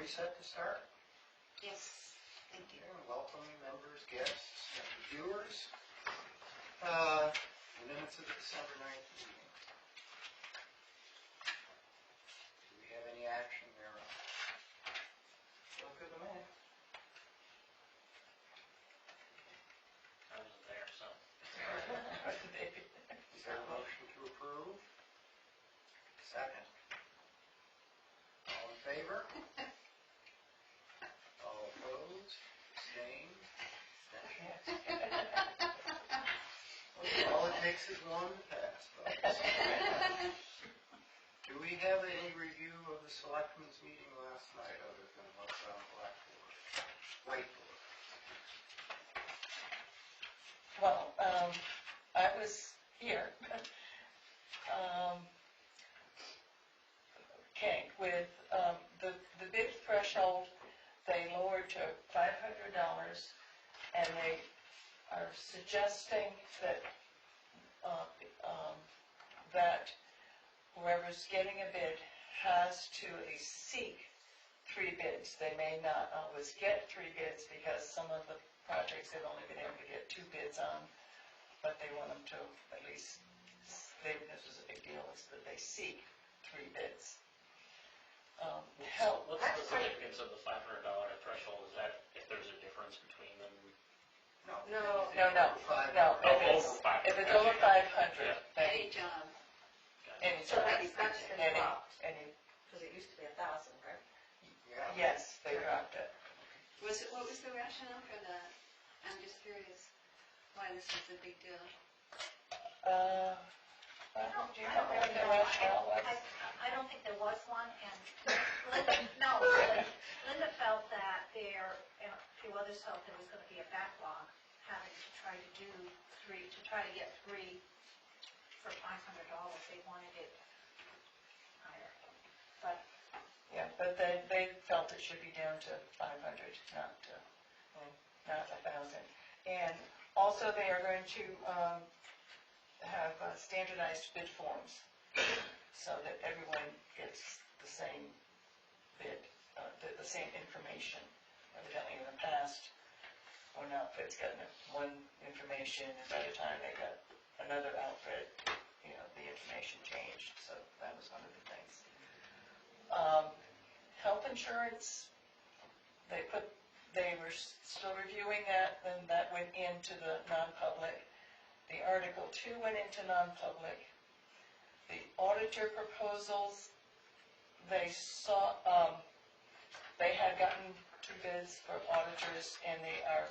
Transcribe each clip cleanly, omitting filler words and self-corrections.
we set to start? Yes, thank you. Okay, welcome members, guests, and viewers. The minutes of the December 9th meeting. Do we have any action thereon? Look good to me. I wasn't there, so. Is there a motion to approve? Second. All in favor? All opposed? Abstained? All it takes is one to pass, folks. Do we have any review of the selectmen's meeting last night other than what's on whiteboard? Well, I was here. Okay, with the bid threshold, they lowered to $500, and they are suggesting that that whoever's getting a bid has to at least seek 3 bids. They may not always get 3 bids because some of the projects they've only been able to get 2 bids on, but they want them to at least, this is a big deal, is that they seek 3 bids. What's the significance of the $500 threshold? Is that if there's a difference between them? No. If it's over 500, Any job. any So job, that's been dropped, any, because it used to be 1,000, right? Yeah. yes, they dropped it. What was the rationale for that? I'm just curious why this is a big deal. Do you know what the rationale was? I don't think there was one, and Linda felt that there, and a few others felt there was going to be a backlog, having to try to do 3, to try to get 3 for $500. They wanted it higher, but Yeah, but they felt it should be down to 500, not 1,000. And also they are going to have standardized bid forms so that everyone gets the same bid, the same information. Evidently in the past, one outfit's gotten one information, and by the time they got another outfit, the information changed. So that was one of the things. Health insurance, they were still reviewing that, and that went into the non-public. The Article 2 went into non-public. The auditor proposals, they saw, they had gotten 2 bids for auditors, and I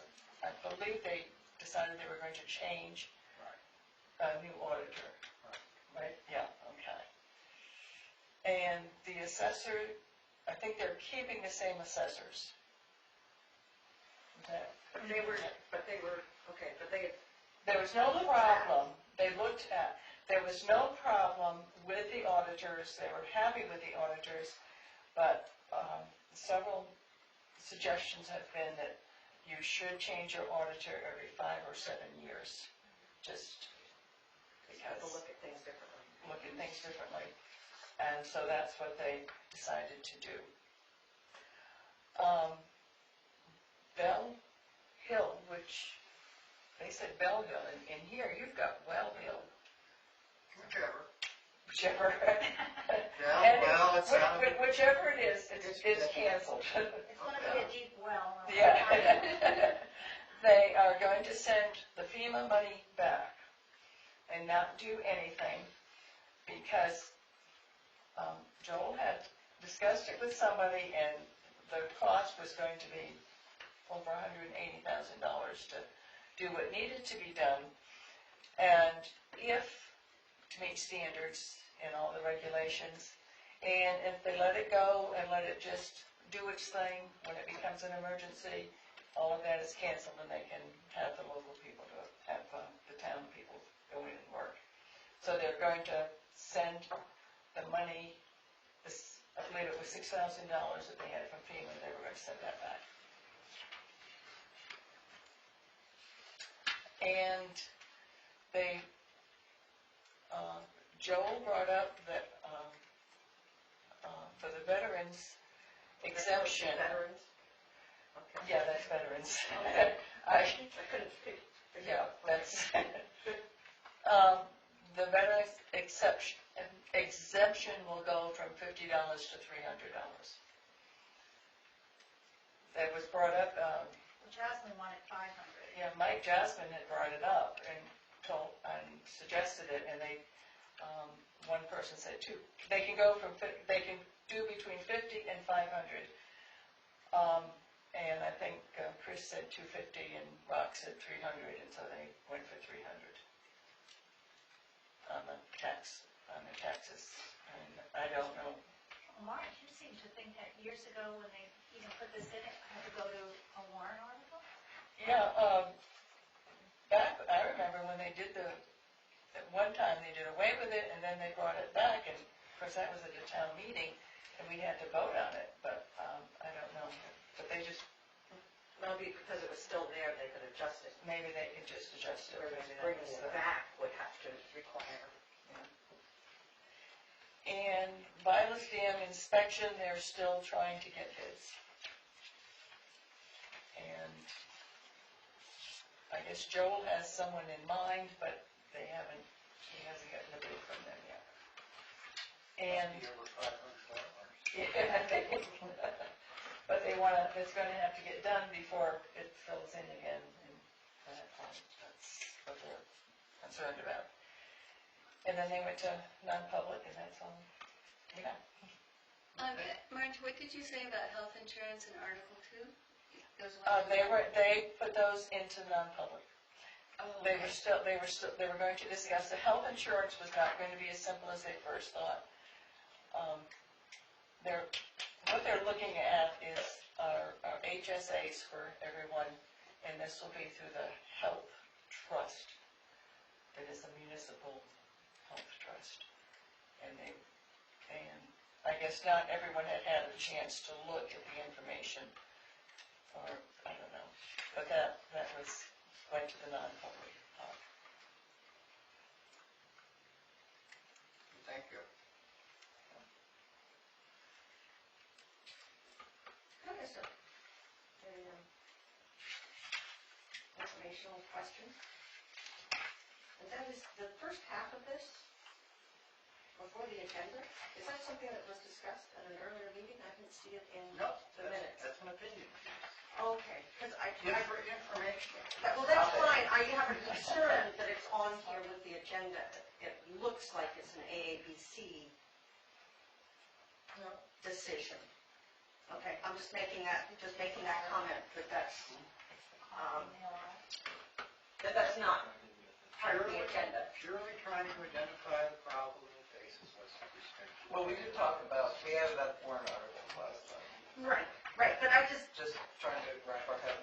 believe they decided they were going to change a new auditor. Right? Yeah, okay. And the assessor, I think they're keeping the same assessors. Okay. There was no problem. There was no problem with the auditors. They were happy with the auditors, but several suggestions have been that you should change your auditor every 5 or 7 years, just because people look at things differently. And so that's what they decided to do. Bell Hill, which they said Bell Hill, and in here you've got Well Hill. Whichever. Whichever it is, it's canceled. It's going to be a deep well. Yeah. They are going to send the FEMA money back and not do anything because Joel had discussed it with somebody, and the cost was going to be over $180,000 to do what needed to be done. And to meet standards and all the regulations, and if they let it go and let it just do its thing, when it becomes an emergency, all of that is canceled, and they can have the local people have the town people go in and work. So they're going to send the money, I believe it was $6,000 that they had from FEMA, they were going to send that back. And they, Joel brought up that for the veterans, exemption. Veterans? Okay. Yeah, that's veterans. Okay. I, I couldn't figure. yeah, that's, the veterans exemption will go from $50 to $300. That was brought up, Jasmine wanted 500. yeah, Mike Jasmine had brought it up and suggested it, and they, one person said they can go from, they can do between 50 and 500. And I think Chris said 250 and Rock said 300, and so they went for 300 on the taxes. And I don't know. Mark, you seem to think that years ago when they even put this in, it had to go to a warrant article? Yeah, back, I remember when they did at one time they did away with it, and then they brought it back, and of course that was at a town meeting, and we had to vote on it, but I don't know. But they just, Maybe because it was still there, they could adjust it. maybe they could just adjust it. Whereas Maybe that bringing was it back would have to require. And Vilas Dam inspection, they're still trying to get bids. And I guess Joel has someone in mind, but he hasn't gotten a bid from them yet. And, Be over $500. but it's gonna have to get done before it fills in again, and that's what they're concerned about. And then they went to non-public, and that's all, yeah. Marge, what did you say about health insurance in Article 2? Those They put those into non-public. Oh, They okay. were going to discuss, the health insurance was not going to be as simple as they first thought. What they're looking at is our HSAs for everyone, and this will be through the health trust. It is a municipal health trust. And I guess not everyone had a chance to look at the information, or I don't know, but that was went to the non-public. Thank you. Okay, so, any informational questions? And that is the first half of this, before the agenda, is that something that was discussed at an earlier meeting? I didn't see it in No, the minutes. that's an opinion. Okay, because Information. well, that's fine, I have a concern that it's on here with the agenda. It looks like it's an AABC decision. Okay, I'm just making that comment, that's not part of the agenda. Purely trying to identify the problem that faces us with respect to. Well, we did talk about, we added that warrant article last time, Right, but I just trying to wrap our head.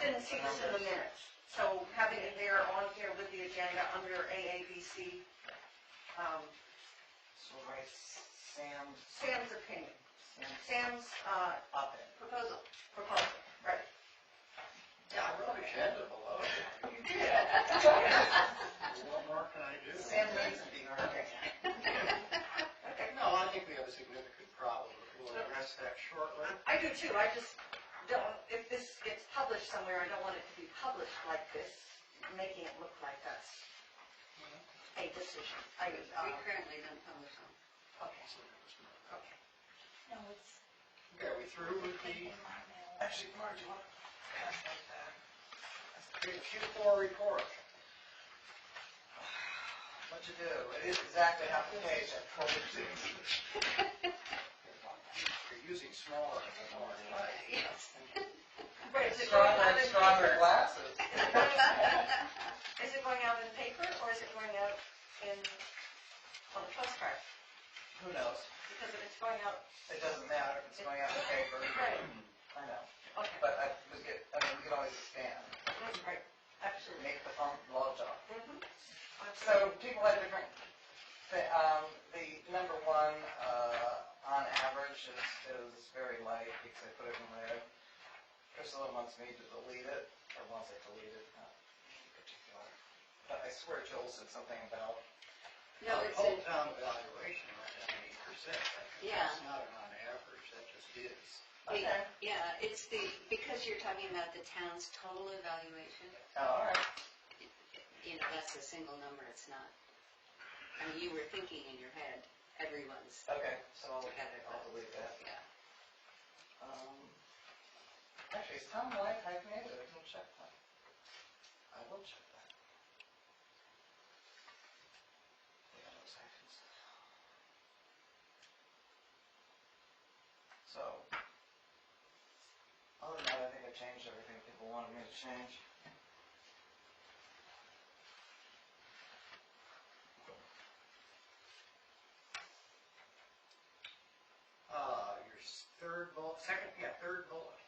didn't see this in the minutes. So having it there on here with the agenda under AABC, So write Sam's Sam's opinion, Sam's op-ed. proposal, right. I wrote agenda below. You did. What more can I do? Sam needs to be heard. Okay. No, I think we have a significant problem. We'll address that shortly. I do too, I just don't, if this gets published somewhere, I don't want it to be published like this, making it look like that's a decision. We currently don't publish them. Okay. Okay. No, it's. Okay, are we through with the Actually, Marge, you want to pass that back? Q4 report? What'd you do? It is exactly half a page, I told you to. You're using smaller and smaller. Yes. Right, is it going out in Stronger paper? glasses. Is it going out in paper or is it going out on a postcard? Who knows? Because if it's going out, It doesn't matter if it's going out in the paper. Right. I know. okay, But we can always scan, right, absolutely. make the phone log off. Mhm. So people had different, the number one, on average is very light because I put it in red. Priscilla wants me to delete it, or wants it deleted, not in particular. But I swear Joel said something about, No, it's Whole in, town evaluation right at 8%. Yeah. It's not an on average, that just is. Okay. Yeah, it's because you're talking about the town's total evaluation, Oh, all right. that's a single number, it's not. I mean, you were thinking in your head, everyone's, Okay, so I'll delete that. yeah. Actually, is Tom White hyphenated? I didn't check that. I will check that. Yeah, those hyphens. So, other than that, I think I changed everything people wanted me to change. Your third bullet.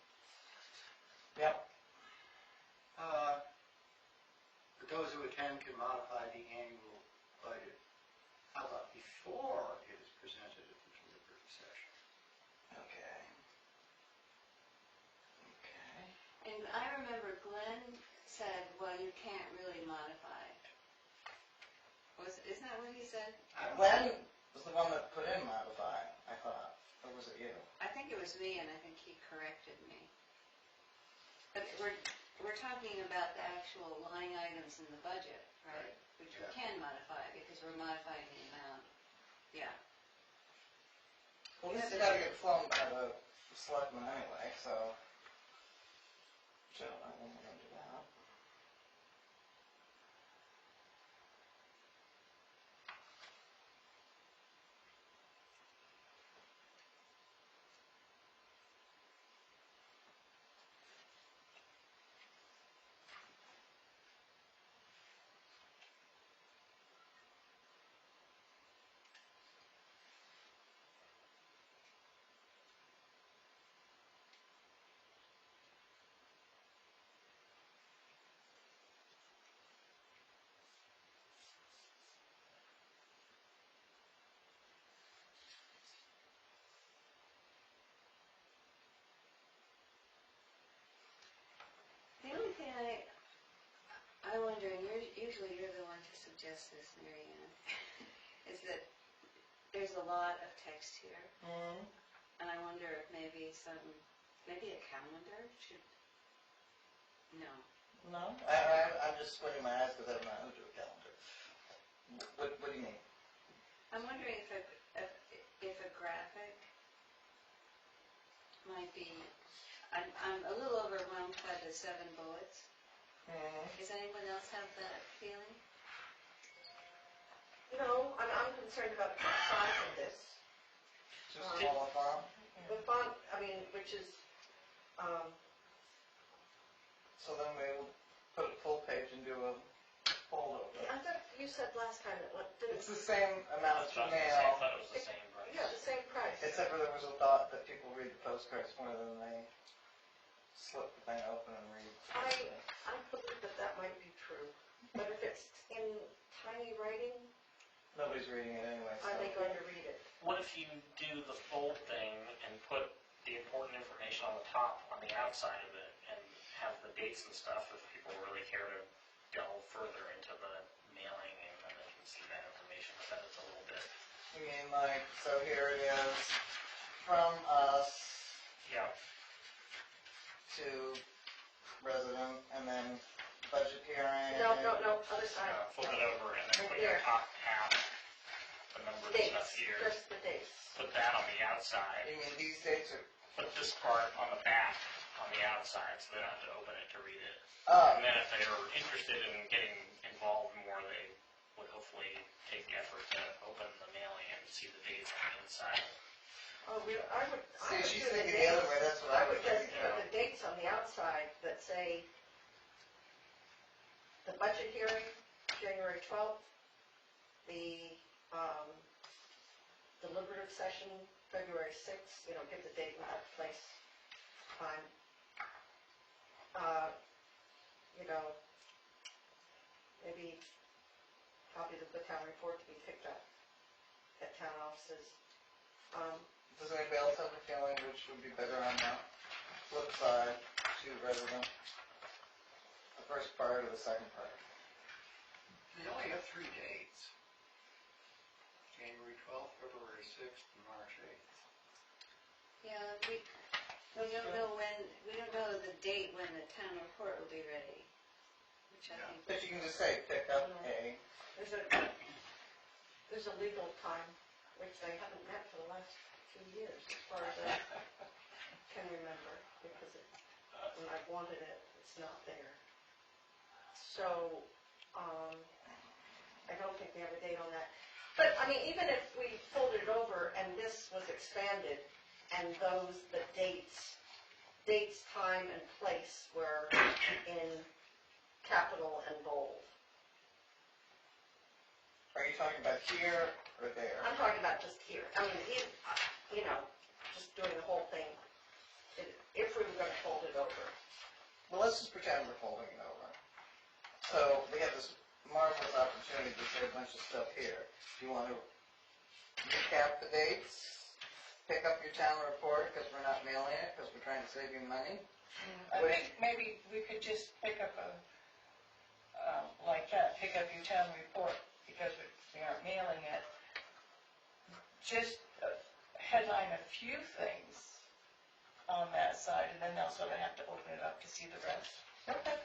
Yep. For those who attend can modify the annual budget. How about before it is presented at the deliberative session? Okay. Okay. And I remember Glenn said, well, you can't really modify. Isn't that what he said? Glenn was the one that put in modify, I thought. Or was it you? I think it was me, and I think he corrected me. But we're talking about the actual line items in the budget, right? Which we can modify, because we're modifying the amount. Yeah. Well, this has got to get flown by the selectmen anyway, so. So I won't go into that. The only thing I wonder, and usually you're the one to suggest this, Mary Ann, is that there's a lot of text here. Mm-hmm. And I wonder if maybe a calendar should, no. No? I'm just squinting my eyes because I don't know how to do a calendar. What do you mean? I'm wondering if a graphic might be, I'm a little overwhelmed by the 7 bullets. Mm-hmm. Does anyone else have that feeling? No, I'm concerned about the size of this. Just small font? The font, which is, So then we'll put a full page and do a fold over. I thought you said last time that It's the same amount of I mail, thought it was the same price. yeah, the same price. except for there was a thought that people read the postcards more than they slip the thing open and read. I believe that might be true, but if it's in tiny writing, Nobody's reading it anyway, so. are they going to read it? What if you do the fold thing and put the important information on the top, on the outside of it, and have the dates and stuff if people really care to delve further into the mailing, and then they can see that information, but it's a little bit. You mean like, so here it is, from us Yeah. to resident, and then budget hearing. No, other side. Flip it over and then put Here. your top half, the numbers and stuff Dates, here. just the dates. Put that on the outside. You mean these dates are, Put this part on the back, on the outside, so they don't have to open it to read it. oh, And then if they are interested in getting involved more, they would hopefully take the effort to open the mailing and see the dates on the inside. Oh, I would see, she's do the thinking the other dates. way, that's what I I was would just thinking. put the dates on the outside that say the budget hearing, January 12th, the deliberative session, February 6th, give the date, not place, time. Maybe copies of the town report to be picked up at town offices. Does anybody else have a feeling which would be better on the flip side to resident? The first part or the second part? They only have 3 dates. January 12th, February 6th, and March 8th. Yeah, we don't know the date when the town report will be ready, which I think. But you can just say, pick up a, There's a legal time, which they haven't met for the last 2 years, as far as I can remember, because when I've wanted it, it's not there. So, I don't think we have a date on that. But, I mean, even if we folded it over and this was expanded, and the dates, time, and place were in capital and bold. are you talking about here or there? I'm talking about just here. I mean, just doing the whole thing, if we were gonna fold it over. Well, let's just pretend we're folding it over. So we have this marvelous opportunity to say a bunch of stuff here. Do you want to recap the dates? Pick up your town report because we're not mailing it because we're trying to save you money? I think maybe we could just pick up like that, pick up your town report, because we aren't mailing it. Just headline a few things on that side, and then they'll sort of have to open it up to see the rest. Okay.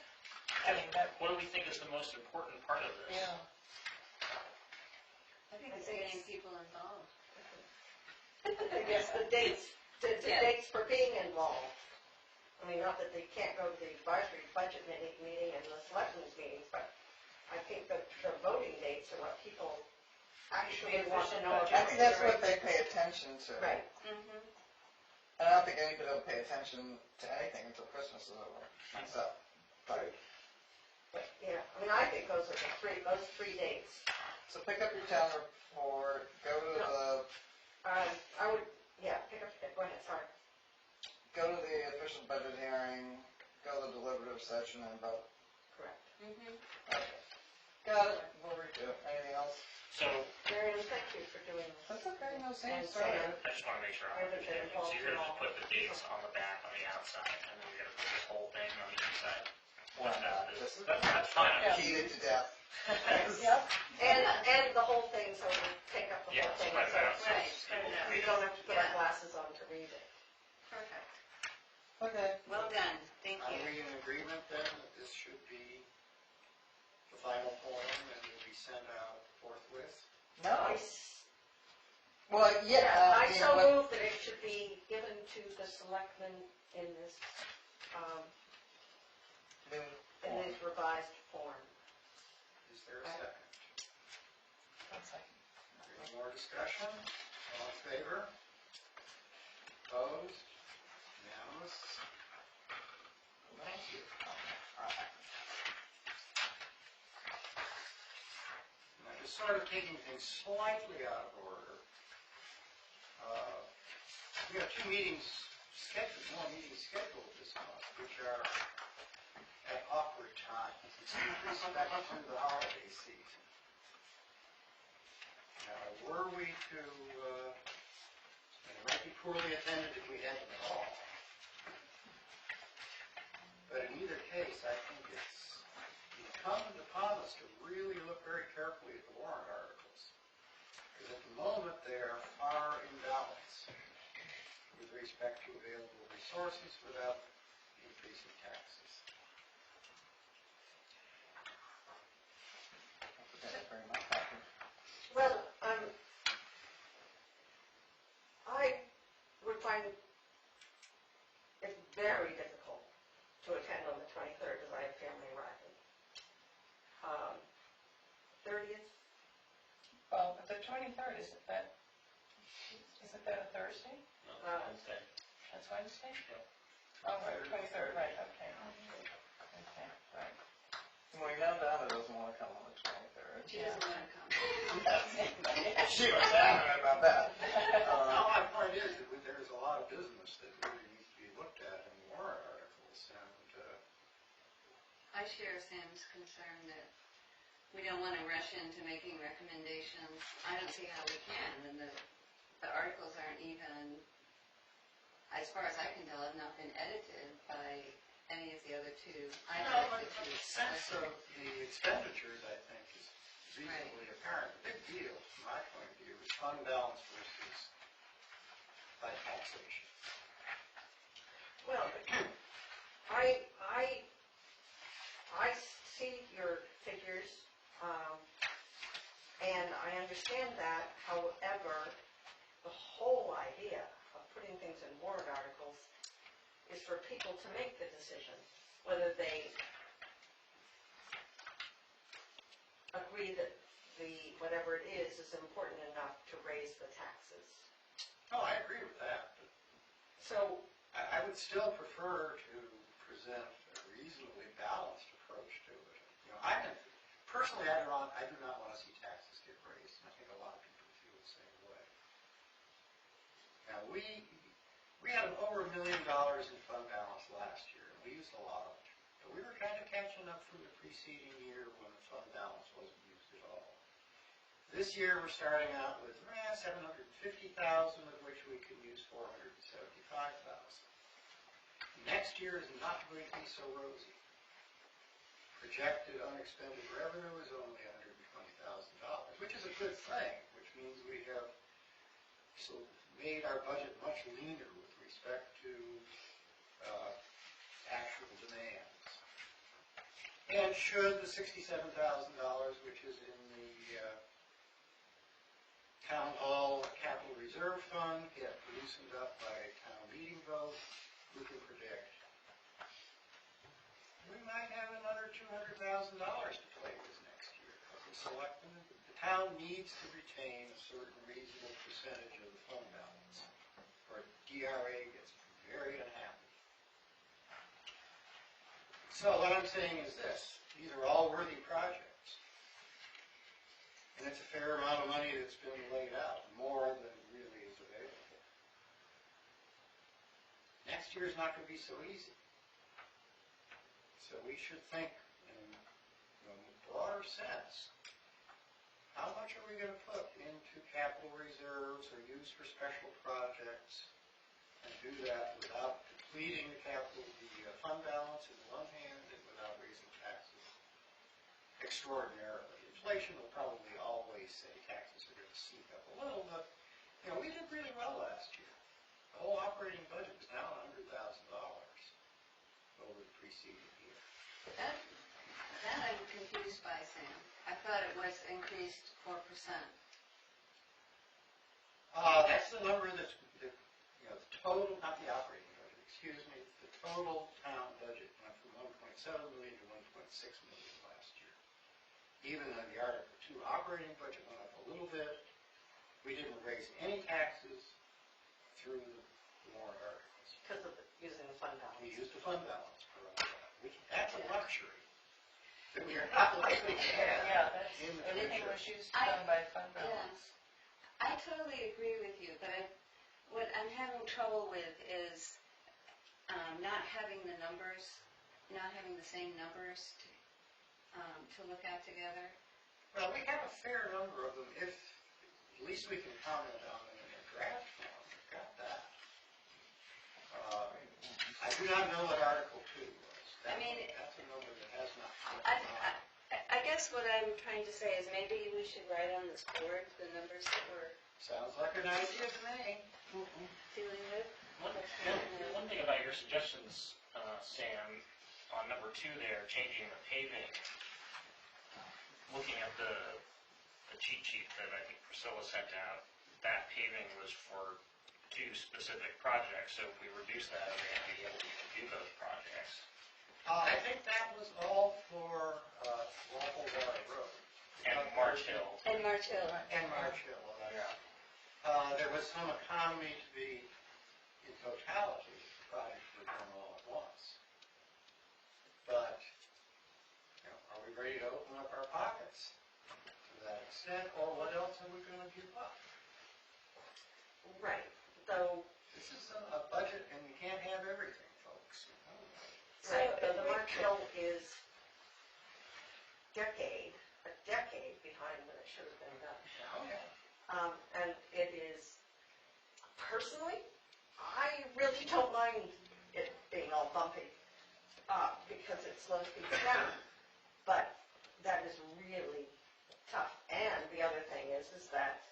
I mean, that, What do we think is the most important part of this? yeah. I think it's getting people involved. Yes, the dates for being involved. I mean, not that they can't go to the advisory budget meeting and the selectmen's meetings, but I think that the voting dates are what people actually want to know about. I think that's what they pay attention to. Right. Mm-hmm. And I don't think anybody will pay attention to anything until Christmas is over. So, but, Yeah, I mean, I think those three dates. so pick up your town report, go to the, I would, pick up, go ahead, sorry. go to the official budget hearing, go to the deliberative session and vote. Correct. Mm-hmm. Okay. Got it, we'll redo it. Anything else? So, Marion, thank you for doing this. That's okay, no, Sam, And sorry. Sam. I just want to make sure I I'm haven't been understanding. So you're involved gonna at all. just put the dates on the back on the outside, and then you're gonna put this whole thing on the inside? Why not? Just That's fine. Yeah. heat it to death. Yep. And the whole thing, so we take up the Yeah, whole thing. spread it out. So Right. we don't have to put our Yeah. glasses on to read it. Perfect. Okay. Well done. Thank Are you. we in agreement then that this should be the final form and will be sent out forthwith? No. I Well, yeah. I mean, so what- move that it should be given to the selectmen in this, new in form. this revised form. Is there a second? One second. Any more discussion? All in favor? Opposed? Unanimous? Thank you. Now, just sort of taking things slightly out of order. We have more meetings scheduled this month, which are at awkward times with respect to the holiday season. Now, were we to, and it might be poorly attended if we had them at all. But in either case, I think it's incumbent upon us to really look very carefully at the warrant articles. Because at the moment, they are far in balance with respect to available resources without increasing taxes. Okay, very much happy. Well, I would find it very difficult to attend on the 23rd because I have family arriving. 30th? Well, the 23rd, isn't that a Thursday? No, Uh, Wednesday. That's Wednesday? Yeah. Oh, right, 23rd, right, okay. Okay, right. Well, you know Donna doesn't want to come on the 23rd. She doesn't want to come. She was adamant about that. Well, my point is that there's a lot of business that really needs to be looked at in the warrant articles, and I share Sam's concern that we don't want to rush into making recommendations. I don't see how we can, and the articles aren't even, as far as I can tell, have not been edited by any of the other two. I no, like but the two. the sense of the expenditures, I think, is reasonably apparent. The big deal, from my point of view, is fund balance versus by taxation. understand that, however, the whole idea of putting things in warrant articles is for people to make the decision, whether they agree that whatever it is important enough to raise the taxes. Oh, I agree with that. But So, I would still prefer to present a reasonably balanced approach to it. You know, personally, I do not want to see taxes get raised, and I think a lot of people feel the same way. Now, we had over $1 million in fund balance last year, and we used a lot of it. But we were kind of catching up from the preceding year when the fund balance wasn't used at all. This year, we're starting out with $750,000, of which we can use $475,000. Next year is not going to be so rosy. Projected unexpended revenue is only $120,000, which is a good thing, which means we have made our budget much leaner with respect to actual demands. And should the $67,000, which is in the Town Hall Capital Reserve Fund, get loosened up by a town meeting vote, we can predict we might have another $200,000 to play with next year. The town needs to retain a certain reasonable percentage of the fund balance, or DRA gets very unhappy. So what I'm saying is this: these are all worthy projects, and it's a fair amount of money that's been laid out, more than really is available. Next year is not going to be so easy. So we should think in a broader sense, how much are we going to put into capital reserves or use for special projects, and do that without depleting the fund balance in one hand and without raising taxes extraordinarily. Inflation will probably always say taxes are going to sneak up a little, but we did really well last year. The whole operating budget is now $100,000 over the preceding year. That I'm confused by, Sam. I thought it was increased 4%. That's the number that's, the total, not the operating budget, excuse me, the total town budget went from 1.7 million to 1.6 million last year. Even though the Article 2 operating budget went up a little bit, we didn't raise any taxes through the warrant articles. because of using the fund balance. We used the fund balance for all that. That's a luxury that we are not likely to have. Yeah, in the everything future. was used done by fund balance. Yes. I totally agree with you, but what I'm having trouble with is not having the numbers, not having the same numbers to look at together. Well, we have a fair number of them. If at least we can comment on them in a draft form. We've got that. I do not know what Article 2 was. That's a number that has not come out. I guess what I'm trying to say is maybe we should write on this board the numbers that we're Sounds like an idea to me. dealing with. One thing about your suggestions, Sam, on number 2 there, changing the paving, looking at the cheat sheet that I think Priscilla sent out, that paving was for 2 specific projects, so if we reduce that, we're going to be able to do those projects. I think that was all for Walpole Valley Road. And March Hill. And March Hill. And March Hill. Yeah. There was some economy to be, in totality, the project was done all at once. But, are we ready to open up our pockets to that extent, or what else are we going to give up? Right, so, This is a budget, and you can't have everything, folks. right, the March Hill is a decade behind when it should have been done. Oh, yeah. And it is, personally, I really don't mind it being all bumpy, because it slows people down. But that is really tough. And the other thing is that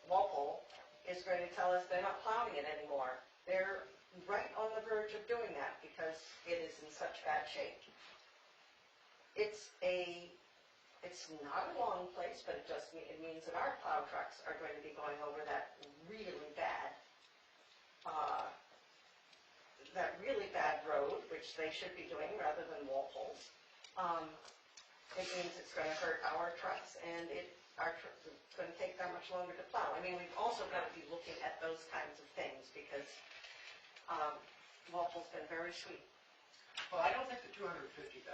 Walpole is going to tell us they're not plowing it anymore. They're right on the verge of doing that because it is in such bad shape. It's not a long place, but it means that our plow trucks are going to be going over really bad, that really bad road, which they should be doing rather than Walpole's. It means it's gonna hurt our trucks, and it's gonna take that much longer to plow. I mean, we've also got to be looking at those kinds of things, because Walpole's been very sweet. Well, I don't think the $250,000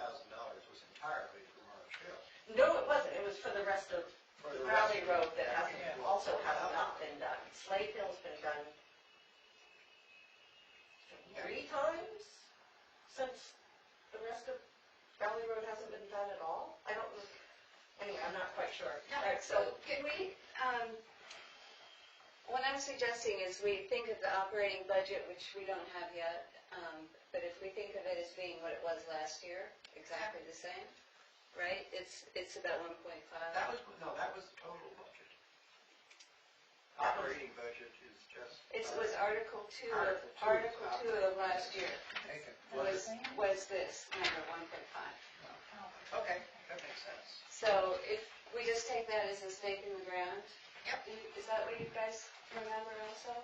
was entirely for Marsh Hill. No, it wasn't, it was for the rest of For the the rest Valley of Road it. that also has not been done. Slade Hill's been done 3 times since the rest of Valley Road hasn't been done at all. I don't know, anyway, I'm not quite sure. So can we, what I'm suggesting is we think of the operating budget, which we don't have yet, but if we think of it as being what it was last year, exactly the same, right? It's about 1.5. That was the total budget. Operating budget is just. It was Article 2 Article two. of last year Okay. was this number, 1.5. Okay, that makes sense. So if we just take that as a stake in the ground? Yep. Is that what you guys remember also?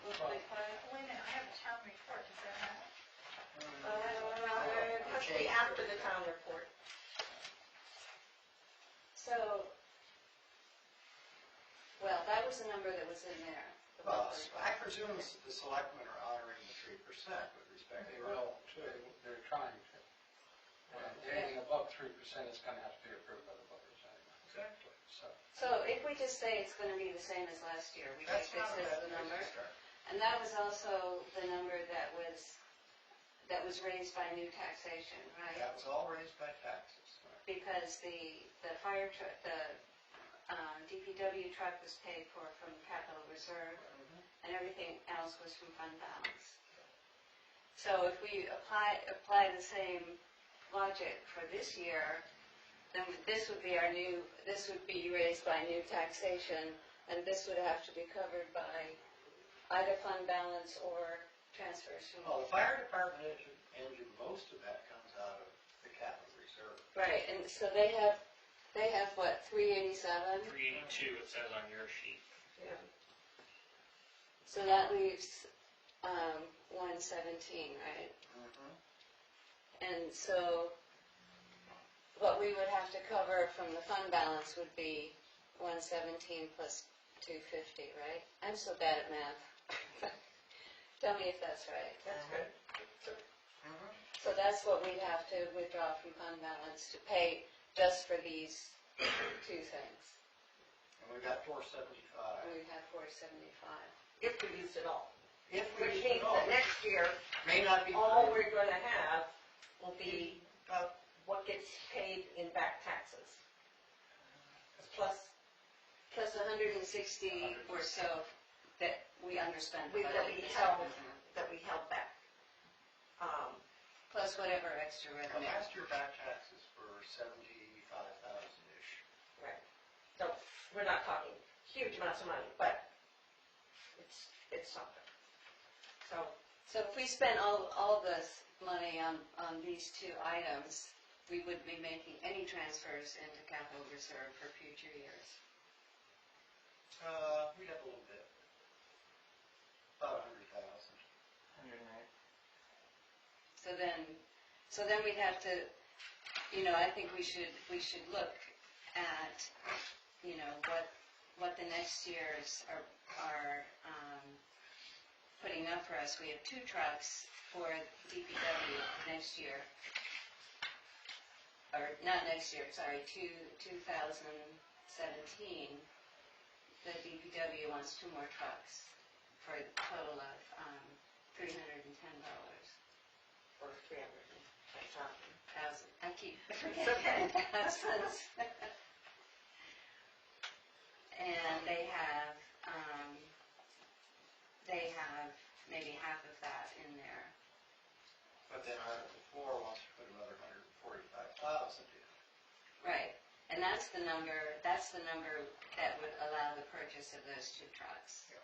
1.5? Wait a minute, I have a town report, does that matter? It has to be after the town report. So, well, that was the number that was in there. the Well, 1.5. I presume the selectmen are honoring the 3% with respect to. Well, they're trying to. Anything above 3% is going to have to be approved by the voters anyway. Exactly. So if we just say it's going to be the same as last year, we That's take this not a as bad the place number. to start. And that was also the number that was raised by new taxation, right? That was all raised by taxes. Because the fire truck, the DPW truck was paid for from capital reserve, and everything else was from fund balance. So if we apply the same logic for this year, then this would be raised by new taxation, and this would have to be covered by either fund balance or transfers from. Well, the fire department engine, most of that comes out of the capital reserve. Right, and so they have what, 387? 382 it says on your sheet. Yeah. So that leaves 117, right? And so what we would have to cover from the fund balance would be 117 plus 250, right? I'm so bad at math. Tell me if that's right. That's good. So that's what we'd have to withdraw from fund balance to pay just for these 2 things. And we got 475. And we'd have 475. If we used it all. If we Which use means it all, that next year, may not be. all we're gonna have will be what gets paid in back taxes. Plus, Plus 160 or so that we underspent. that we held back. Plus whatever extra Well, revenue. last year back taxes were 75,000-ish. Right. So, we're not talking huge amounts of money, but it's something. So if we spent all this money on these 2 items, we wouldn't be making any transfers into capital reserve for future years. We'd have a little bit. About 100,000. 108. So then we'd have to, I think we should look at, what the next years are putting up for us. We have 2 trucks for DPW next year. Or not next year, sorry, 2017. The DPW wants 2 more trucks for a total of $310. Or 310,000. I keep okay. forgetting thousands. And they have maybe half of that in there. But then Article 4 wants to put another 145,000 in. Right, and that's the number that would allow the purchase of those 2 trucks. Yeah.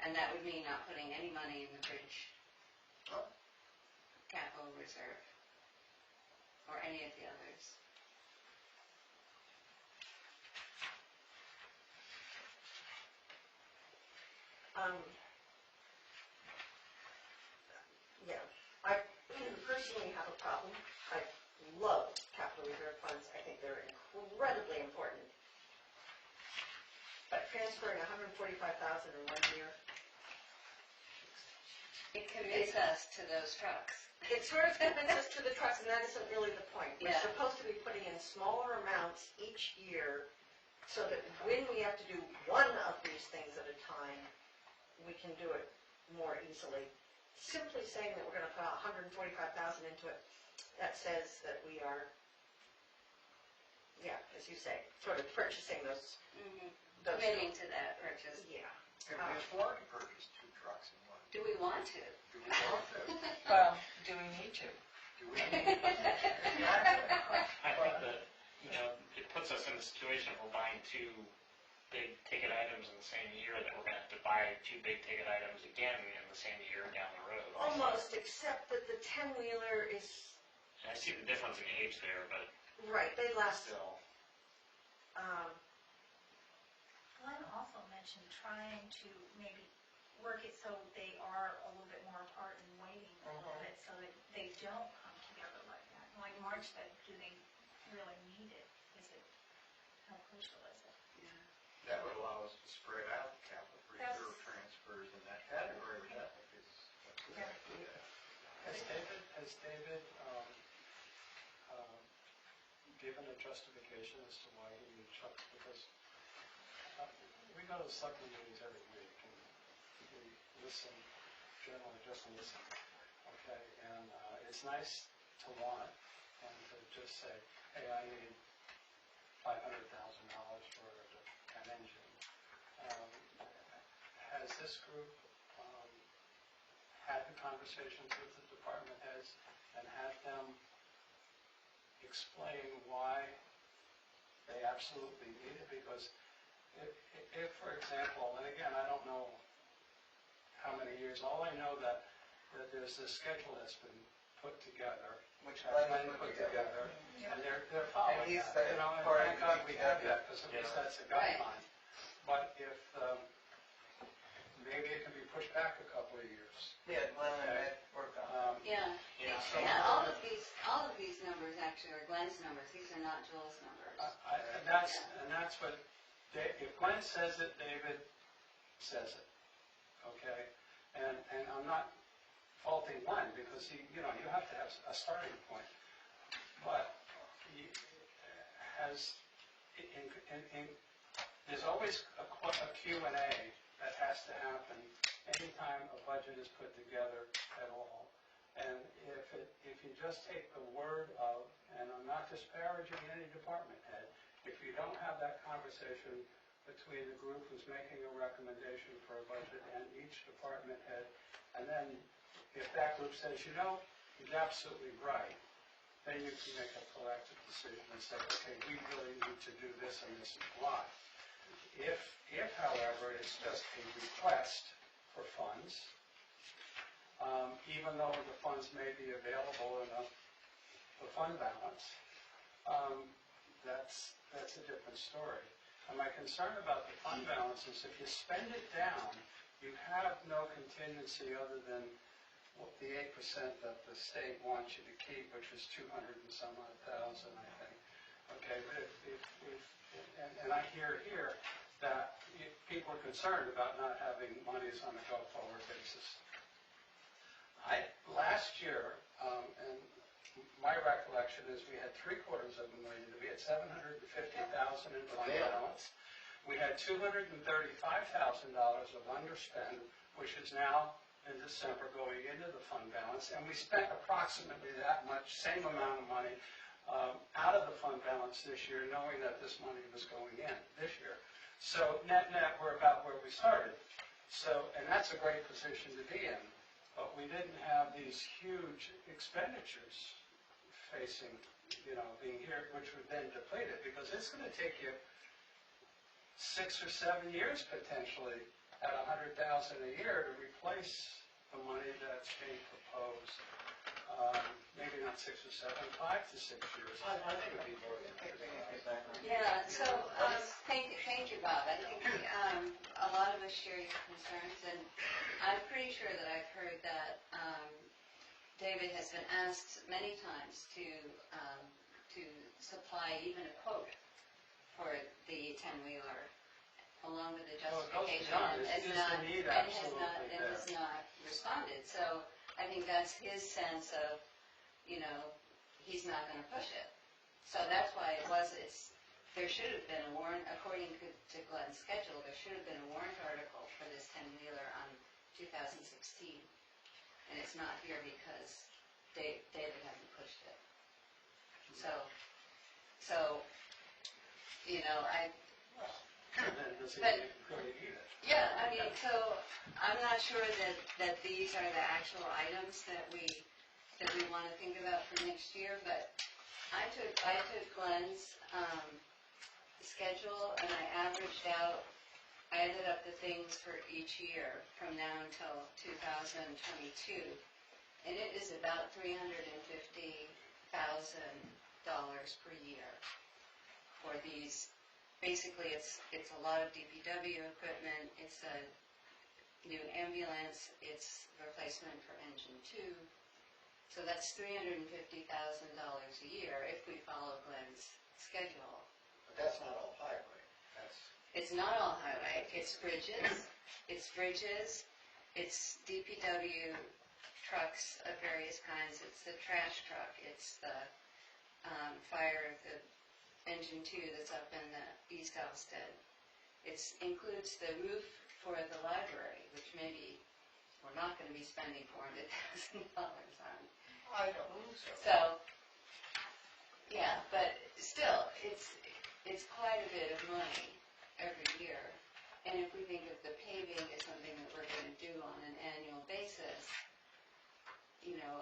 And that would mean not putting any money in the bridge Oh. capital reserve or any of the others. Yeah, I personally have a problem. I love capital reserve funds. I think they're incredibly important. But transferring $145,000 in 1 year, It commits us to those trucks. it sort of commits us to the trucks, and that isn't really the point. We're Yeah. supposed to be putting in smaller amounts each year so that when we have to do one of these things at a time, we can do it more easily. Simply saying that we're going to put $145,000 into it, that says that we are, yeah, as you say, sort of purchasing those. Committing to that purchase. Yeah. Could we afford to purchase 2 trucks in 1? Do we want to? Do we want to? Well, do we need to? Do we need to? I think that, it puts us in a situation if we're buying 2 big ticket items in the same year that we're gonna have to buy 2 big ticket items again in the same year down the road. Almost, except that the 10-wheeler is, And I see the difference in age there, but right, they last, still. Glenn also mentioned trying to maybe work it so they are a little bit more apart and waiting a little bit so that they don't come together like that. Like Marge said, do they really need it? Is it, how crucial is it? That would allow us to spread out the capital reserve That's- transfers in that category, which I think is a good idea. Has David given a justification as to why he needs trucks? Because we go to selectmen meetings every week, and we listen, generally just listen, okay? And it's nice to want and to just say, hey, I need $500,000 for an engine. Has this group had the conversations with the department heads and had them explain why they absolutely need it? Because if, for example, and again, I don't know how many years, all I know that there's this schedule that's been put together, Which that's Glenn been put together. and they're following And he's that, and part of thank God we have DPW. that, because at least that's a guideline. But if, maybe it can be pushed back a couple of years. Yeah, Glenn and I worked on it. Yeah, So- yeah, all of these numbers actually are Glenn's numbers, these are not Joel's numbers. And that's what, if Glenn says it, David says it, okay? And I'm not faulting Glenn, because you have to have a starting point. But there's always a Q&A that has to happen anytime a budget is put together at all. And if you just take the word of, and I'm not disparaging any department head, if you don't have that conversation between the group who's making a recommendation for a budget and each department head, and then if that group says, he's absolutely right, then you can make a collective decision and say, okay, we really need to do this and this is why. If however, it's just a request for funds, even though the funds may be available in the fund balance, that's a different story. And my concern about the fund balance is if you spend it down, you have no contingency other than the 8% that the state wants you to keep, which is 200 and some odd thousand, I think. Okay, but and I hear here that people are concerned about not having monies on a go-forward basis. Last year, and my recollection is we had $750,000 in fund balance. We had $235,000 of underspend, which is now in December going into the fund balance, and we spent approximately that much, same amount of money, out of the fund balance this year, knowing that this money was going in this year. So net, we're about where we started. So, and that's a great position to be in, but we didn't have these huge expenditures facing, being here, which would then deplete it, because it's going to take you 6 or 7 years potentially at $100,000 a year to replace the money that's being proposed. Maybe not 6 or 7, 5 to 6 years. I think it would be more than that. Yeah, so, thank you, Bob. I think a lot of us share your concerns, and I'm pretty sure that I've heard that David has been asked many times to supply even a quote for the 10-wheeler, along with the Well, it goes justification, beyond. and Is has the need not absolutely and has not responded. So I think that's his sense of, he's not going to push it. So that's why there should have been a warrant, according to Glenn's schedule, there should have been a warrant article for this 10-wheeler on 2016. And it's not here because David hasn't pushed it. So, Then does he But- really need it? yeah, I mean, so I'm not sure that these are the actual items that we want to think about for next year, but I took Glenn's schedule and I averaged out, I added up the things for each year from now until 2022, and it is about $350,000 per year for these. Basically, it's a lot of DPW equipment, it's a new ambulance, it's replacement for engine 2. So that's $350,000 a year if we follow Glenn's schedule. But that's not all highway. It's not all highway, it's bridges, it's DPW trucks of various kinds, it's the trash truck, it's the the engine 2 that's up in the East Alstead. It includes the roof for the library, which maybe we're not going to be spending $400,000 on. I don't think so. So, yeah, but still, it's quite a bit of money every year. And if we think of the paving as something that we're going to do on an annual basis,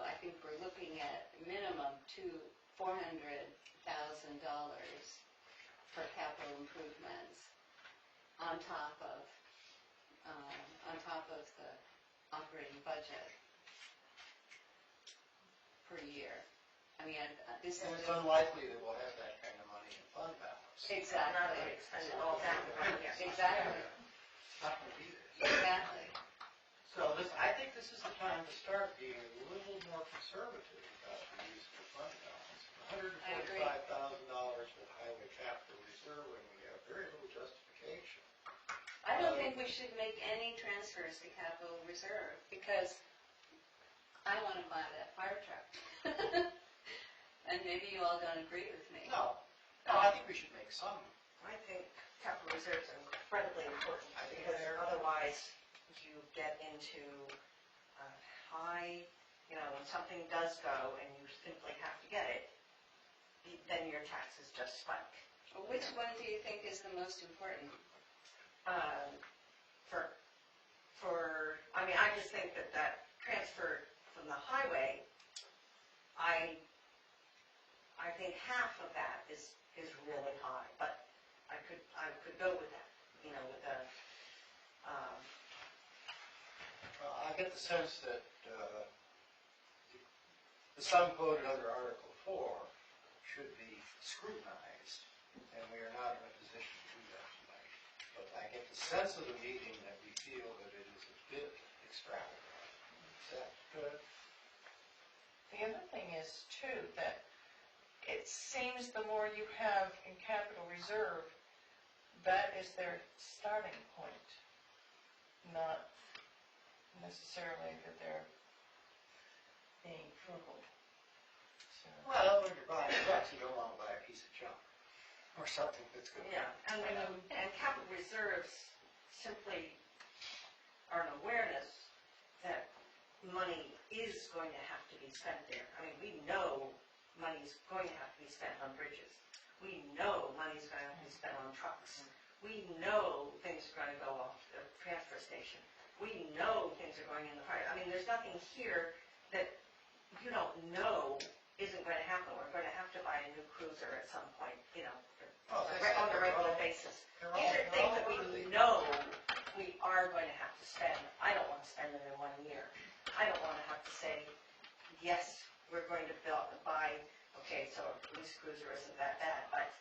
I think we're looking at minimum $400,000 for capital improvements on top of the operating budget per year. I mean, this And is it's unlikely that we'll have that kind of money in fund balance. Not exactly. really spend it all down in one year. Exactly. It's not going to be there. Exactly. So I think this is the time to start being a little more conservative about the use of the fund balance. $145,000 for the highway capital reserve, and we have very little justification. I don't think we should make any transfers to capital reserve because I want to buy that fire truck. And maybe you all don't agree with me. No, I think we should make some. I think capital reserves are incredibly important I think because they're- otherwise you get into high, when something does go and you simply have to get it, then your taxes just spike. Which one do you think is the most important? I just think that transfer from the highway, I think half of that is really high, but I could go with that, with a, Well, I get the sense that the sum quoted under Article 4 should be scrutinized, and we are not in a position to do that tonight. But I get the sense of the meeting that we feel that it is a bit extravagant. Is that good? The other thing is too, that it seems the more you have in capital reserve, that is their starting point, not necessarily that they're being frugal. So, Well, when you're buying trucks, you don't want to buy a piece of junk or something that's going to. yeah, and capital reserves simply are an awareness that money is going to have to be spent there. I mean, we know money's going to have to be spent on bridges. We know money's going to have to be spent on trucks. We know things are going to go off the transfer station. We know things are going in the fire. I mean, there's nothing here that you don't know isn't going to happen. We're going to have to buy a new cruiser at some point, Oh, on a regular basis. These are things that we know we are going to have to spend. I don't want to spend them in 1 year. I don't want to have to say, yes, we're going to buy, okay, so a police cruiser isn't that bad, but,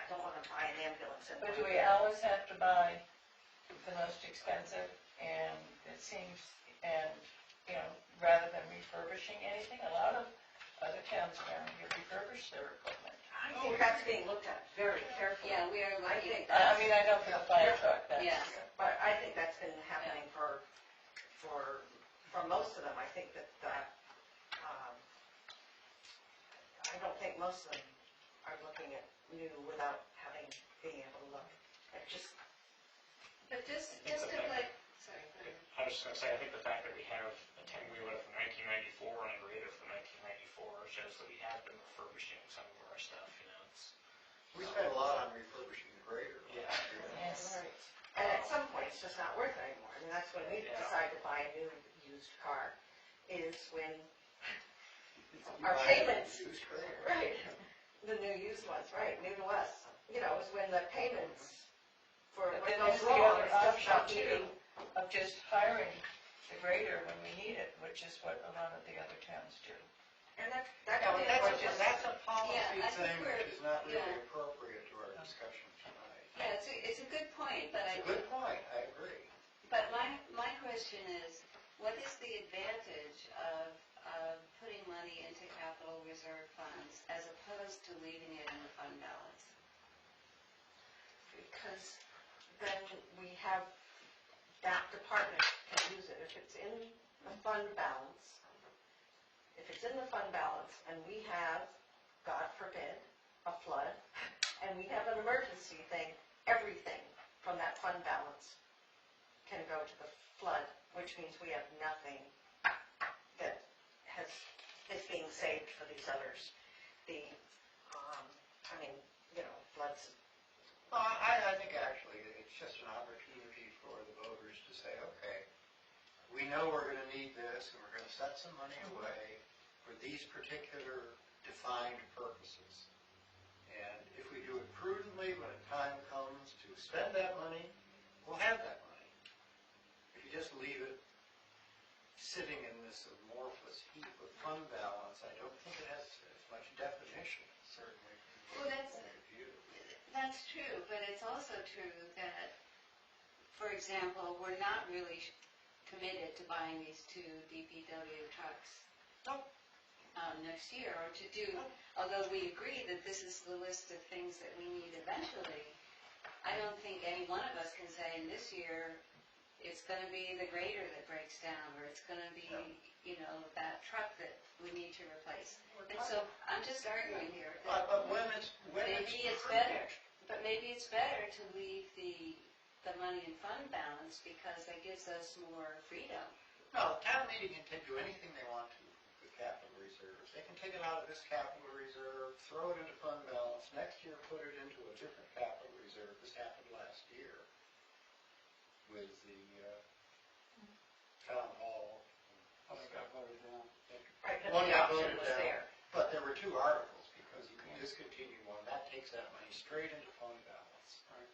don't wanna buy an ambulance in But one do we year. always have to buy the most expensive? And it seems, and, you know, rather than refurbishing anything, a lot of other towns around here refurbish their equipment. I think that's being looked at very carefully. Yeah, we are I looking think at I mean, I know for the fire truck, that's. Yeah. But I think that's been happening for most of them. I think that, I don't think most of them are looking at new without being able to look at just, But just to like, sorry, go ahead. I was just gonna say, I think the fact that we have a 10-wheeler from 1994 and a grader from 1994 shows that we have been refurbishing some of our stuff, you know, it's. We spent a lot on refurbishing the grader. Yeah. Yes. and at some point, it's just not worth it anymore. I mean, that's when we Yeah. decide to buy a new used car, is when You our buy a payments, used grader. right, the new used ones, right, new to us, you know, is when the payments for But what then goes there's the wrong, other is just option not too, meeting. of just hiring the grader when we need it, which is what a lot of the other towns do. And that's Yeah, but what that's a policy Yeah, I think thing we're- which is not really yeah. appropriate to our discussion tonight. Yeah, it's a good point, but It's a good point, I agree. But my question is, what is the advantage of putting money into capital reserve funds as opposed to leaving it in the fund balance? because then we have, that department can use it. If it's in the fund balance, and we have, God forbid, a flood, and we have an emergency thing, everything from that fund balance can go to the flood, which means we have nothing that is being saved for these others. Floods. Well, I think actually it's just an opportunity for the voters to say, okay, we know we're going to need this, and we're going to set some money away for these particular defined purposes. And if we do it prudently, when the time comes to spend that money, we'll have that money. If you just leave it sitting in this amorphous heap of fund balance, I don't think it has as much definition, certainly, Well, from my point of view. That's true, but it's also true that, for example, we're not really committed to buying these two DPW trucks next year, or to do, although we agree that this is the list of things that we need eventually, I don't think any one of us can say, this year, it's going to be the grader that breaks down, or it's going to be, that truck that we need to replace. And so, I'm just arguing here that But when it's maybe it's better, but maybe it's better to leave the money in fund balance, because that gives us more freedom. No, town meeting can do anything they want to with capital reserves. They can take it out of this capital reserve, throw it into fund balance, next year put it into a different capital reserve. This happened last year with the town hall. Oh, it got voted down. Right, but One the got option voted was down. there. But there were two articles, because you can discontinue one, that takes that money straight into fund balance. Right.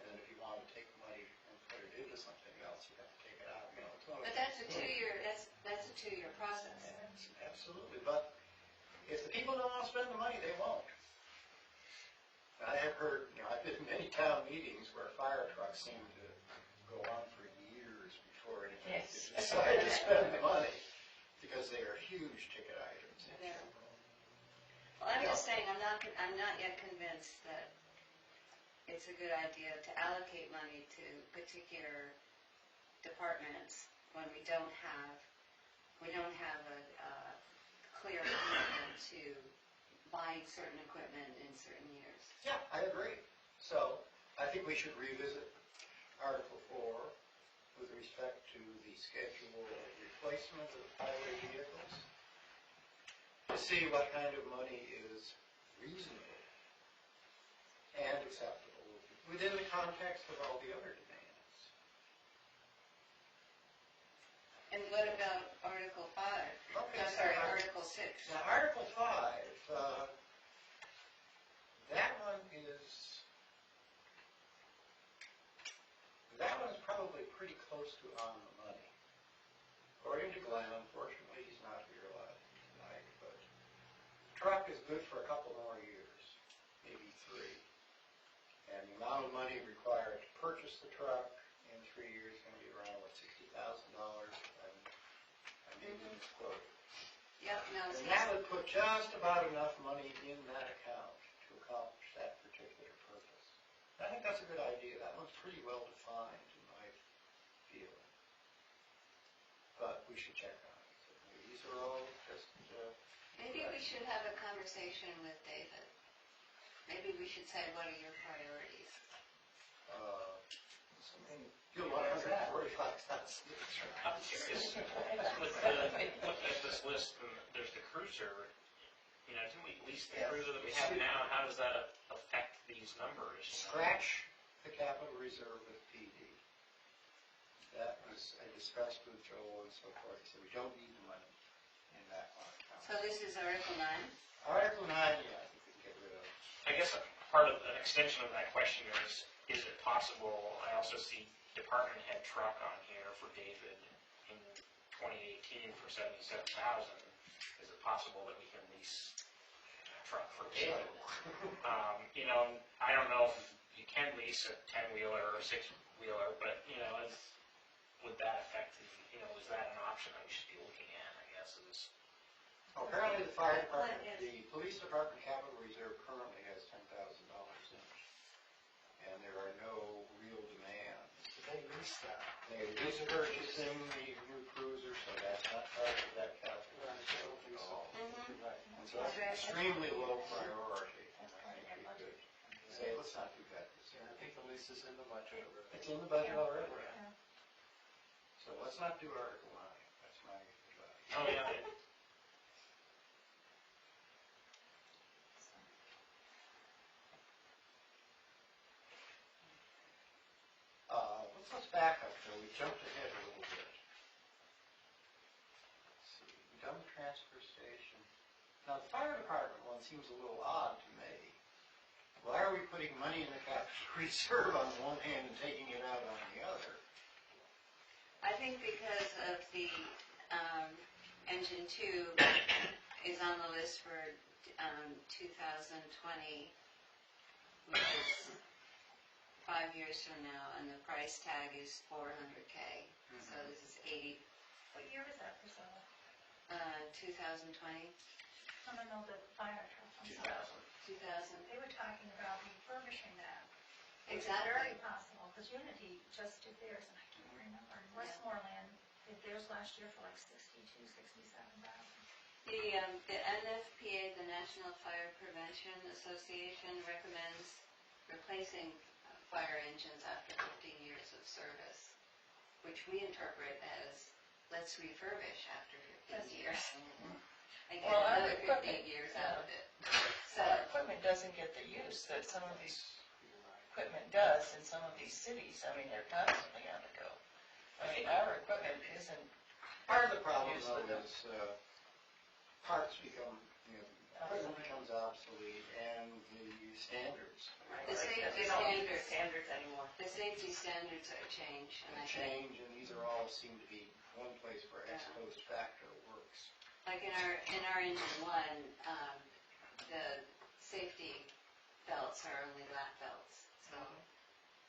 And then if you want to take the money and put it into something else, you have to take it out, it's one of But those that's a two-year process. Absolutely, but if the people don't want to spend the money, they won't. I have heard, I've been in many town meetings where fire trucks seem to go on for years before anybody Yes. decide to spend the money, because they are huge ticket items. Yeah. Well, I'm just saying, I'm not yet convinced that it's a good idea to allocate money to particular departments when we don't have a clear commitment to buying certain equipment in certain years. Yeah, I agree. So, I think we should revisit Article 4 with respect to the schedule of replacement of highway vehicles, to see what kind of money is reasonable and acceptable within the context of all the other demands. And what about Article 5? Okay, I'm sorry, so Article 6. Now, Article 5, that one is probably pretty close to on the money. According to Glenn, unfortunately, he's not here tonight, but the truck is good for a couple more years, maybe 3. purchase the truck in 3 years, it's gonna be around, what, $60,000, and maybe misquoted. Yep, no, And see, that would put just about enough money in that account to accomplish that particular purpose. I think that's a good idea. That one's pretty well defined in my feeling. But we should check on it. So these are all just, maybe we should have a conversation with David. Maybe we should say, what are your priorities? you know, $145,000. I'm curious, looking at this list, and there's the cruiser, you know, didn't we lease the cruiser that we have now? How does that affect these numbers? Scratch the capital reserve with PD. That was, I discussed with Joel and so forth, he said, we don't need the money in that line account. So this is Article 9? Article 9, yeah, I think we can get rid of. I guess part of an extension of that question is it possible, I also see department head truck on here for David in 2018 for $77,000. Is it possible that we can lease a truck for David? You know, I don't know if you can lease a 10-wheeler or a 6-wheeler, but, you know, would that affect, you know, is that an option that we should be looking at, I guess, is... Apparently the fire department, the police department capital reserve currently has $10,000 in it. And there are no real demands. They lease that. They're just purchasing the new cruiser, so that's not part of that capital Right, I reserve don't think at so. all. Mm-hmm. Right. And so that's extremely low priority. And I think we could say, let's not do that this year. I think the lease is in the budget. It's in the budget already. Yeah. So let's not do Article 9. That's my advice. Oh, yeah. Let's back up, though. We jumped ahead a little bit. Let's see, we done the transfer station. Now, the fire department one seems a little odd to me. Why are we putting money in the capital reserve on the one hand and taking it out on the other? I think because of the engine 2 is on the list for 2020, which is 5 years from now, and the price tag is $400K. So this is 80, What year is that, Priscilla? 2020, No, the fire truck. I'm 2000. sorry. 2000. They were talking about refurbishing that. Exactly. Very possible, because Unity just did theirs, and I can't remember. Westmoreland did theirs last year for like 62, 67,000. The NFPA, the National Fire Prevention Association, recommends replacing fire engines after 15 years of service, which we interpret as, let's refurbish after 15 years. And get Well, our another 15 equipment, years yeah. out of it. So, Our equipment doesn't get the use that some of these equipment does in some of these cities. I mean, they're constantly on the go. I mean, our equipment isn't, Part of the problem, Use though, the- is parts become, equipment becomes obsolete, and the standards the safety they don't meet the standards, standards anymore. the safety standards are changed, and I think, change, and these are all seem to be one place where ex post facto works. like in our engine 1, the safety belts are only lap belts, so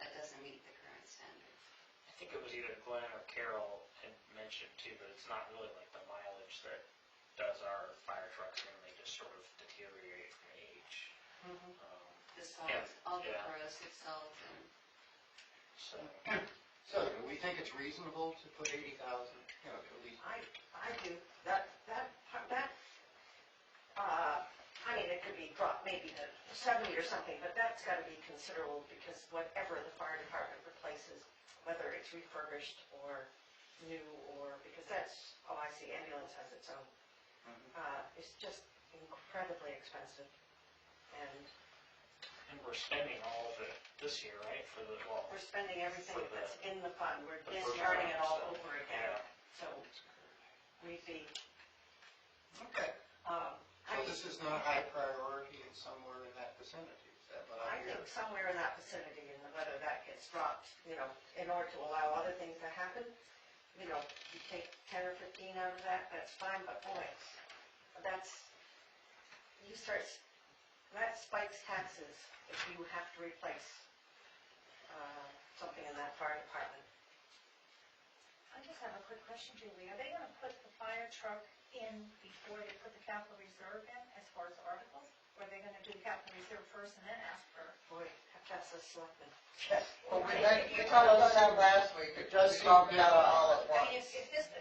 that doesn't meet the current standards. I think it was either Glenn or Carol had mentioned too, that it's not really like the mileage that does our fire trucks, and they just sort of deteriorate from age. The salt, Yeah, all the yeah. corrosive salt and So, So, do we think it's reasonable to put 80,000, to at least? I do, I mean, it could be dropped maybe to 70 or something, but that's gotta be considerable, because whatever the fire department replaces, whether it's refurbished or new, or, because that's, I see, ambulance has its own, it's just incredibly expensive, and and we're spending all of it this year, right, for the, well, we're spending everything For the- that's in the fund, we're the first starting it round, all so, over again, yeah. so we'd be, Okay. I So mean, this is not high priority and somewhere in that vicinity, is that what I I hear? think somewhere in that vicinity, and whether that gets dropped, in order to allow other things to happen, you take 10 or 15 out of that, that's fine, but boy, that spikes taxes if you have to replace something in that fire department. I just have a quick question, Julie. Are they gonna put the fire truck in before they put the capital reserve in, as far as articles? Or are they gonna do the capital reserve first and then ask for? Boy, that's a selectman. Well, you told us that last week, it does just seem talked about it different. all at I mean, once.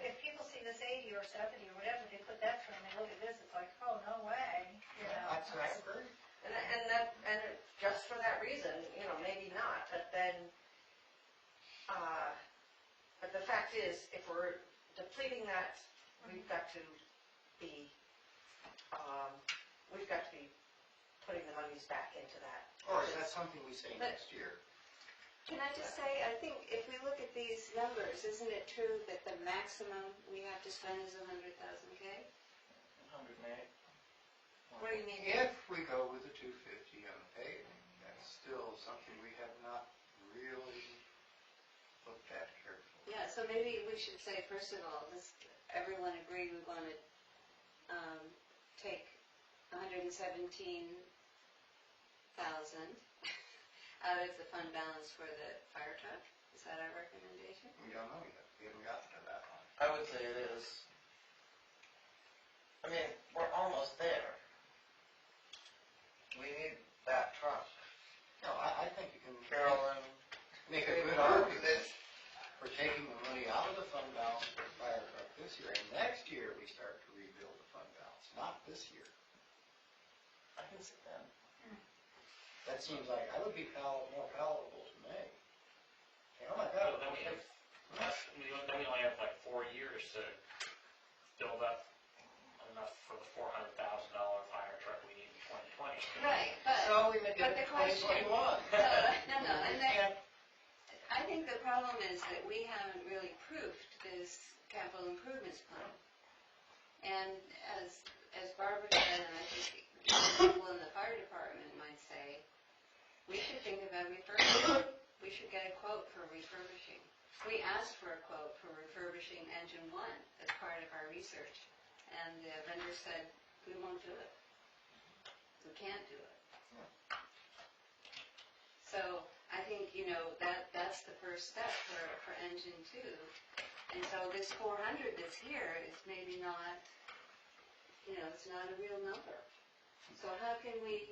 if people see this 80 or 70 or whatever, they put that through and they look at this, it's like, oh, no way, you know? I agree. And just for that reason, you know, maybe not, but then, but the fact is, if we're depleting that, we've got to be, putting the monies back into that. Or is that something we say But- next year? Can I just say, I think if we look at these numbers, isn't it true that the maximum we have to spend is 100,000 K? 108. What do you mean? If we go with the 250 on the paving, that's still something we have not really looked at carefully. Yeah, so maybe we should say, first of all, everyone agreed we want to take 117,000 out of the fund balance for the fire truck. Is that our recommendation? We don't know yet. We haven't gotten to that one. I would say it is. I mean, we're almost there. We need that truck. No, I think you can Carolyn, make a good argument for taking the money out of the fund balance for the fire truck this year, and next year we start to rebuild the fund balance, not this year. I can sit down. That seems like, that would be more palatable to me. Hey, oh my God, Then we only have like 4 years to build up enough for the $400,000 fire truck we need in 2020. Right, but, So we make but it the question, 2021. no, and Yeah. I think the problem is that we haven't really proofed this capital improvements plan. And as Barbara said, and I think people in the fire department might say, we should think about refurbishing. We should get a quote for refurbishing. We asked for a quote for refurbishing engine 1 as part of our research, and the vendor said, we won't do it. We can't do it. So I think, you know, that's the first step for engine 2. And so this 400 that's here is maybe not, you know, it's not a real number. So how can we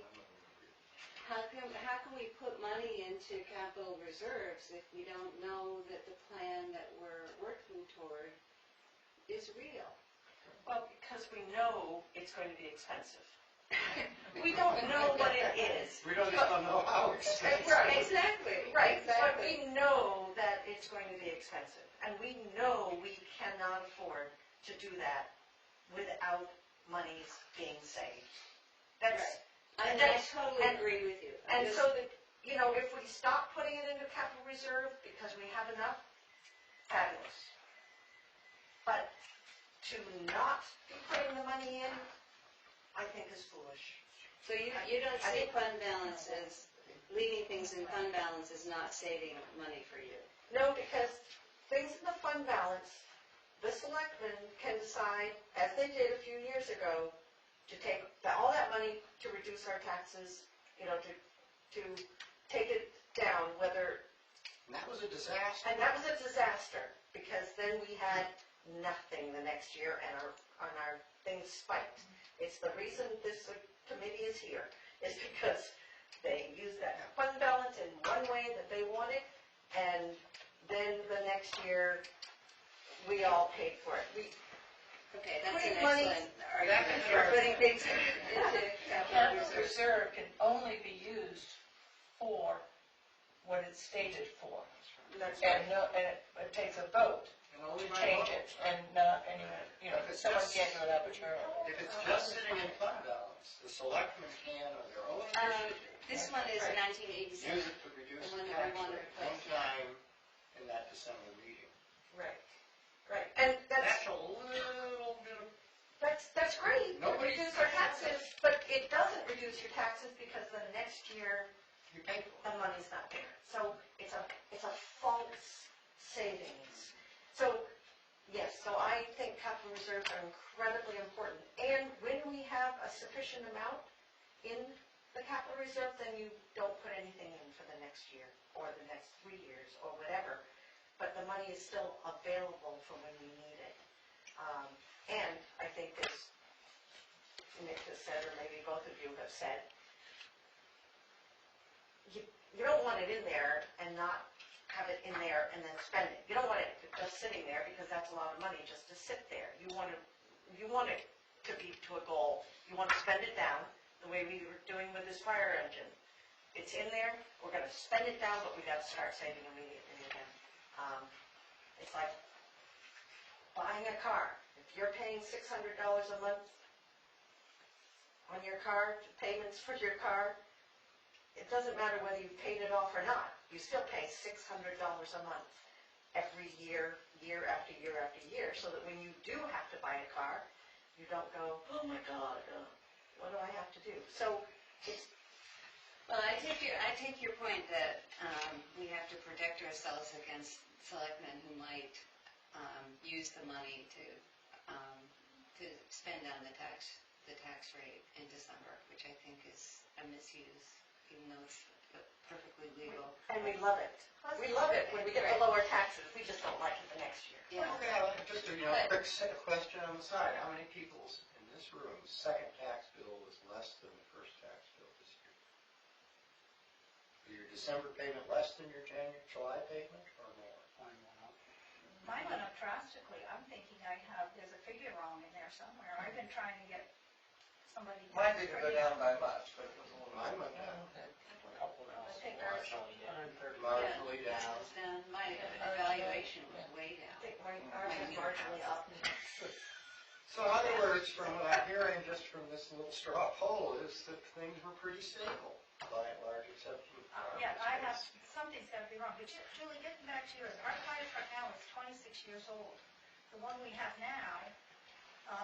put money into capital reserves if we don't know that the plan that we're working toward is real? Well, because we know it's going to be expensive. We don't know what it is. We don't just know how expensive. Right. Exactly. Right, but Exactly. we know that it's going to be expensive, and we know we cannot afford to do that without monies being saved. That's, I That's- totally and- agree with you. and so that, you know, if we stop putting it into capital reserve because we have enough, fabulous. But to not be putting the money in, I think is foolish. So you don't see fund balance as, leaving things in fund balance is not saving money for you? No, because things in the fund balance, the selectmen can decide, as they did a few years ago, to take all that money to reduce our taxes, you know, to take it down, whether, And that was a disaster. and that was a disaster, because then we had nothing the next year and our things spiked. It's the reason this committee is here, is because they used that fund balance in one way that they wanted, and then the next year, we all paid for it. Okay, that's an Putting money excellent argument for Sure. putting things into capital Capital reserve. reserve can only be used for what it's stated for. That's And it takes a vote And only to by change vote. it, and not any, you know, someone can't do it arbitrarily. If it's just sitting in fund balance, the selectmen can, on their own initiative, This one is Right. 1987. use it to reduce The the one that we tax want to rate replace. one time in that December meeting. Right, right, and That's a little bit of, that's great, to Nobody- reduce our taxes, but it doesn't reduce your taxes because the next year, you pay for the money's not there. So it's a false savings. So, yes, so I think capital reserves are incredibly important. And when we have a sufficient amount in the capital reserve, then you don't put anything in for the next year, or the next 3 years, or whatever. But the money is still available for when we need it. And I think as Nick has said, or maybe both of you have said, you don't want it in there and not have it in there and then spend it. You don't want it just sitting there, because that's a lot of money just to sit there. You want it to be to a goal. You want to spend it down, the way we were doing with this fire engine. It's in there, we're gonna spend it down, but we gotta start saving immediately again. It's like buying a car. If you're paying $600 a month on your car, payments for your car, it doesn't matter whether you paid it off or not. You still pay $600 a month every year, year after year after year, so that when you do have to buy a car, you don't go, oh my God, what do I have to do? So it's, Well, I take your point that we have to protect ourselves against selectmen who might use the money to spend on the tax rate in December, which I think is a misuse, even though it's perfectly legal. and we love it. We love it when we get the lower taxes. We just don't like it the next year. Yeah. Just a quick question on the side. How many people's in this room's second tax bill was less than the first tax bill this year? Is your December payment less than your July payment or more? Mine went up drastically. I'm thinking there's a figure wrong in there somewhere. I've been trying to get somebody. Mine didn't go down by much, but it was a little. Mine went down. A couple of I dollars. think ours, Marginally Yeah, down. it was down. My evaluation was way I down. think ours is marginally up. So in other words, from what I'm hearing just from this little straw poll is that things were pretty stable by and large, except for. yeah, something's gotta be wrong. But Julie, getting back to yours, our fire truck now is 26 years old. The one we have now,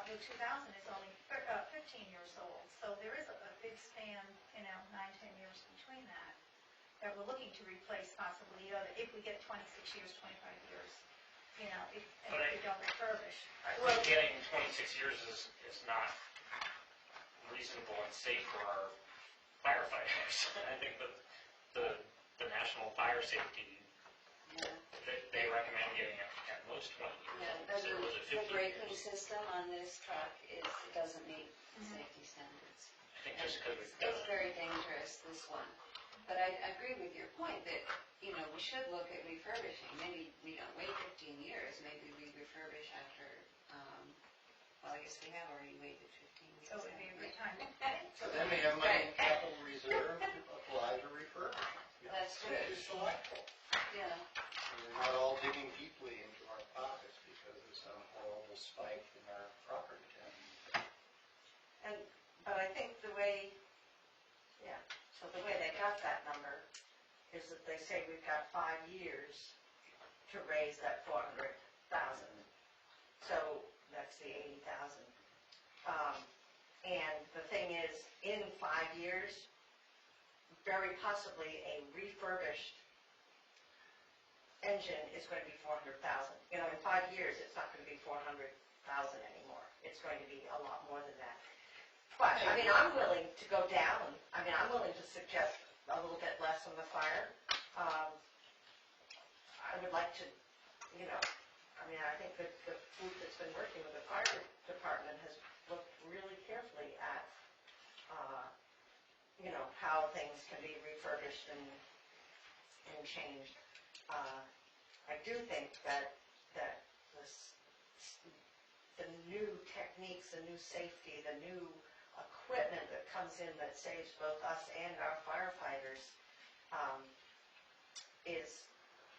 the 2000 is only 15 years old. So there is a big span, 9, 10 years between that we're looking to replace possibly if we get 26 years, 25 years, if we don't refurbish. Well, getting 26 years is not reasonable and safe for our firefighters. I think that the National Fire Safety, Yeah. they recommend getting it at most 20 years. Yeah, So was it the 15 braking years? system on this truck doesn't meet safety standards. I think just because we've done It's it. very dangerous, this one. But I agree with your point that, we should look at refurbishing. Maybe we don't wait 15 years, maybe we refurbish after, I guess we have already waited 15 years. So it would be a good time. So then we have money in capital reserve to apply to refurbish. That's true. Which is delightful. Yeah, And we're not all digging deeply into our pockets because of some horrible spike in our property tax. But I think the way they got that number is that they say we've got 5 years to raise that 400,000. So that's the 80,000. And the thing is, in 5 years, very possibly a refurbished engine is going to be 400,000. In 5 years, it's not going to be 400,000 anymore. It's going to be a lot more than that. But, I'm willing to go down. I'm willing to suggest a little bit less on the fire. I would like to, I think that the group that's been working with the fire department has looked really carefully at, how things can be refurbished and changed. I do think that the new techniques, the new safety, the new equipment that comes in that saves both us and our firefighters is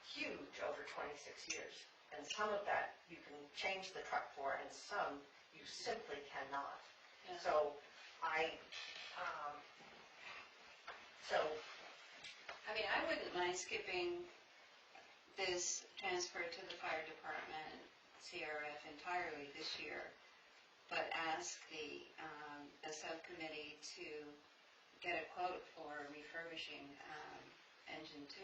huge over 26 years. And some of that you can change the truck for, and some you simply cannot. Yeah. So I wouldn't mind skipping this transfer to the fire department, CRF entirely this year, but ask the subcommittee to get a quote for refurbishing engine 2.